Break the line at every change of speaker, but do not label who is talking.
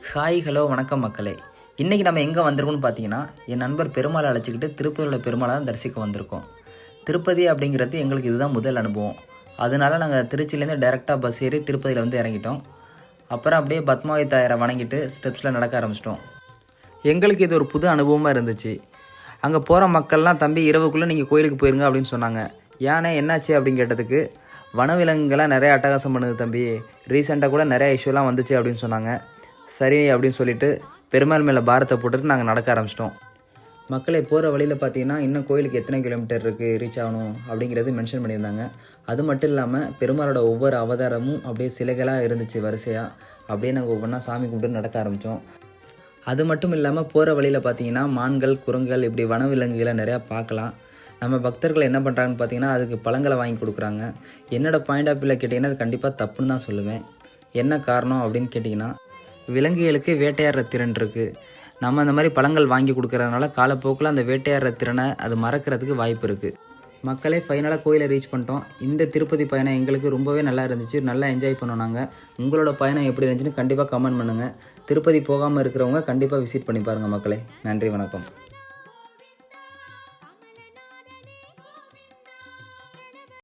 Hi hello வணக்கம் மக்களே. இன்றைக்கி நம்ம எங்கே வந்திருக்கோம்னு பார்த்தீங்கன்னா, என் நண்பர் பெருமாளை அழைச்சிக்கிட்டு திருப்பதியோட பெருமாளை தான் தரிசிக்க வந்திருக்கோம். திருப்பதி அப்படிங்கிறது எங்களுக்கு இதுதான் முதல் அனுபவம். அதனால நாங்கள் திருச்சியிலேருந்து டைரெக்டாக பஸ் ஏறி திருப்பதியில் வந்து இறங்கிட்டோம். அப்புறம் அப்படியே பத்மாவதி தாயாரை வணங்கிட்டு ஸ்டெப்ஸில் நடக்க ஆரம்பிச்சிட்டோம். எங்களுக்கு இது ஒரு புது அனுபவமாக இருந்துச்சு. அங்கே போகிற மக்கள்லாம், தம்பி இரவுக்குள்ளே நீங்கள் கோயிலுக்கு போயிருங்க அப்படின்னு சொன்னாங்க. ஏன்னா என்னாச்சு அப்படின்னு கேட்டதுக்கு, வனவிலங்குகள்லாம் நிறைய அட்டகாசம் பண்ணுது தம்பி, ரீசெண்டாக கூட நிறைய இஷ்யூலாம் வந்துச்சு அப்படின்னு சொன்னாங்க. சரி அப்படின்னு சொல்லிட்டு பெருமாள் மேலே பாரத்தை போட்டுட்டு நாங்கள் நடக்க ஆரம்பிச்சிட்டோம். மக்களை போகிற வழியில் பார்த்தீங்கன்னா, இன்னும் கோயிலுக்கு எத்தனை கிலோமீட்டர் இருக்குது ரீச் ஆகணும் அப்படிங்கிறது மென்ஷன் பண்ணியிருந்தாங்க. அது மட்டும் இல்லாமல் பெருமாளோட ஒவ்வொரு அவதாரமும் அப்படியே சிலைகளாக இருந்துச்சு வரிசையாக. அப்படியே நாங்கள் ஒவ்வொன்றா சாமி கும்பிட்டு நடக்க ஆரம்பித்தோம். அது மட்டும் இல்லாமல் போகிற வழியில் பார்த்தீங்கன்னா மான்கள், குரங்குகள், இப்படி வனவிலங்குகளை நிறையா பார்க்கலாம். நம்ம பக்தர்கள் என்ன பண்ணுறாங்கன்னு பார்த்தீங்கன்னா, அதுக்கு பழங்களை வாங்கி கொடுக்குறாங்க. என்னோடய பாயிண்ட் ஆஃப் வியூவில் கேட்டிங்கன்னா, அது கண்டிப்பாக தப்புன்னு தான் சொல்லுவேன். என்ன காரணம் அப்படின்னு கேட்டிங்கன்னா, விலங்குகளுக்கு வேட்டையாடுற திறன் இருக்குது. நம்ம அந்த மாதிரி பழங்கள் வாங்கி கொடுக்குறதுனால காலப்போக்கில் அந்த வேட்டையாடுற திறனை அது மறக்கிறதுக்கு வாய்ப்பு இருக்குது. மக்களே, ஃபைனலாக கோயிலை ரீச் பண்ணிட்டோம். இந்த திருப்பதி பயணம் எங்களுக்கு ரொம்பவே நல்லா இருந்துச்சு. நல்லா என்ஜாய் பண்ணோம் நாங்கள். உங்களோட பயணம் எப்படி இருந்துச்சுன்னு கண்டிப்பாக கமெண்ட் பண்ணுங்கள். திருப்பதி போகாமல் இருக்கிறவங்க கண்டிப்பாக விசிட் பண்ணி பாருங்கள் மக்களே. நன்றி, வணக்கம்.